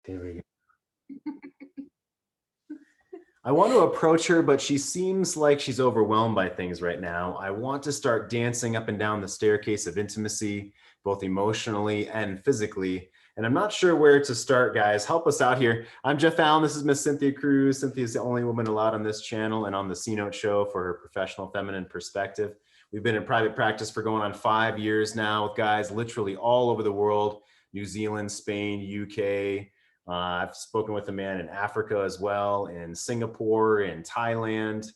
There we go. I want to approach her, but she seems like she's overwhelmed by things right now. I want to start dancing up and down the staircase of intimacy, both emotionally and physically. And I'm not sure where to start, guys. Help us out here. I'm Jeff Allen. This is Miss Cynthia Cruz. Cynthia's the only woman allowed on this channel and on the C Note show for her professional feminine perspective. We've been in private practice for going on 5 years now with guys literally all over the world, New Zealand, Spain, UK. I've spoken with a man in Africa as well, in Singapore, in Thailand,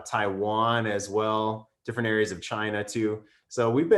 Taiwan as well, different areas of China too. So we've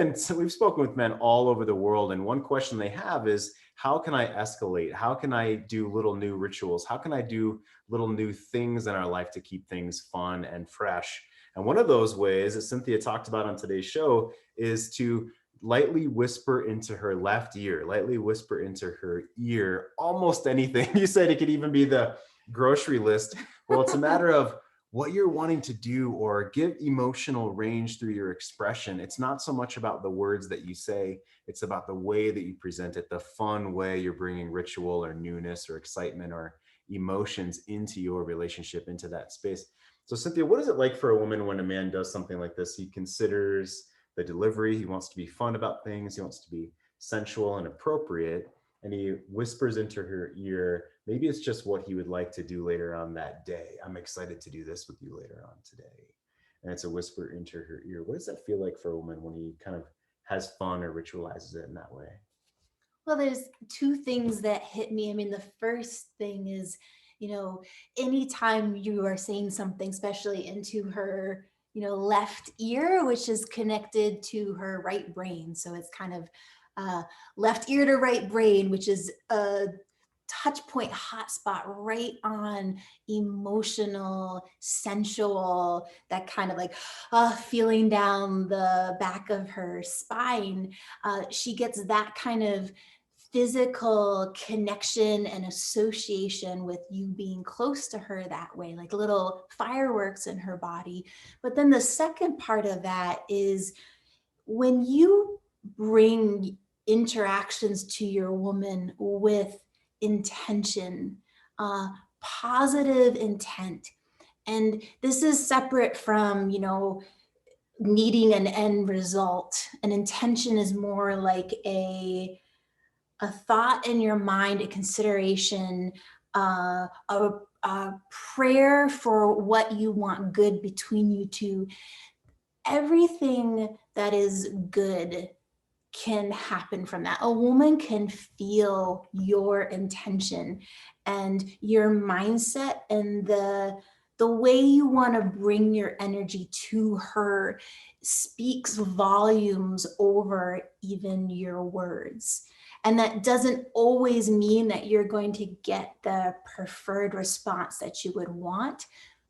spoken with men all over the world. And one question they have is, how can I escalate? How can I do little new rituals? How can I do little new things in our life to keep things fun and fresh? And one of those ways, as Cynthia talked about on today's show, is to lightly whisper into her left ear, lightly whisper into her ear, almost anything. You said it could even be the grocery list. Well, it's a matter of what you're wanting to do or give emotional range through your expression. It's not so much about the words that you say, it's about the way that you present it, the fun way you're bringing ritual or newness or excitement or emotions into your relationship, into that space. So Cynthia, what is it like for a woman when a man does something like this? He considers the delivery, he wants to be fun about things, he wants to be sensual and appropriate, and he whispers into her ear, maybe it's just what he would like to do later on that day. I'm excited to do this with you later on today. And it's a whisper into her ear. What does that feel like for a woman when he kind of has fun or ritualizes it in that way? Well, there's two things that hit me. I mean, the first thing is, anytime you are saying something, especially into her, left ear, which is connected to her right brain. So it's kind of left ear to right brain, which is a touch point hotspot right on emotional, sensual, that kind of like feeling down the back of her spine. She gets that kind of physical connection and association with you being close to her that way, like little fireworks in her body. But then the second part of that is when you bring interactions to your woman with intention, positive intent. And this is separate from, needing an end result. An intention is more like a thought in your mind, a consideration, a prayer for what you want good between you two. Everything that is good can happen from that. A woman can feel your intention and your mindset and the way you want to bring your energy to her speaks volumes over even your words. And that doesn't always mean that you're going to get the preferred response that you would want,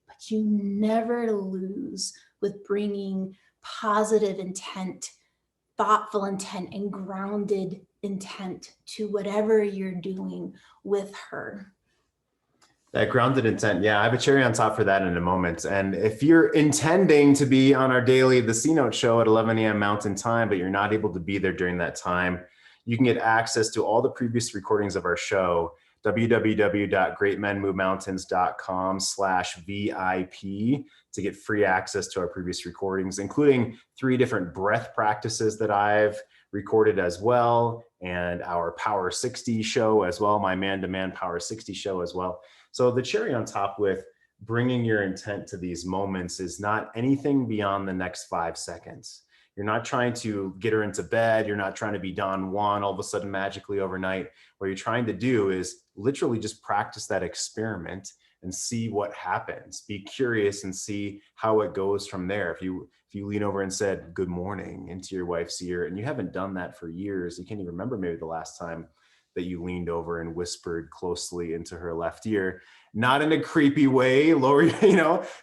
but you never lose with bringing positive intent, thoughtful intent, and grounded intent to whatever you're doing with her. That grounded intent. Yeah, I have a cherry on top for that in a moment. And if you're intending to be on our daily The C Note show at 11 a.m. Mountain Time, but you're not able to be there during that time, you can get access to all the previous recordings of our show, www.greatmenmovemountains.com/VIP, to get free access to our previous recordings, including 3 different breath practices that I've recorded as well, and our Power 60 show as well, my man-to-man Power 60 show as well. So the cherry on top with bringing your intent to these moments is not anything beyond the next 5 seconds. You're not trying to get her into bed. You're not trying to be Don Juan all of a sudden magically overnight. What you're trying to do is literally just practice that experiment and see what happens. Be curious and see how it goes from there. If you lean over and said good morning into your wife's ear, and you haven't done that for years, you can't even remember maybe the last time that you leaned over and whispered closely into her left ear, not in a creepy way,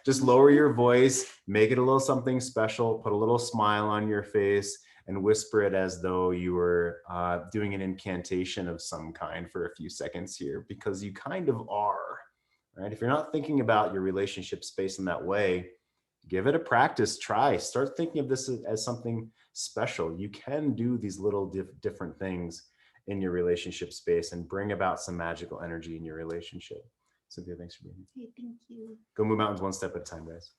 just lower your voice, make it a little something special, put a little smile on your face, and whisper it as though you were doing an incantation of some kind for a few seconds here, because you kind of are, right? If you're not thinking about your relationship space in that way, give it a practice, try, start thinking of this as something special. You can do these little different things. in your relationship space and bring about some magical energy in your relationship. Cynthia, thanks for being here. Hey, thank you. Go move mountains one step at a time, guys.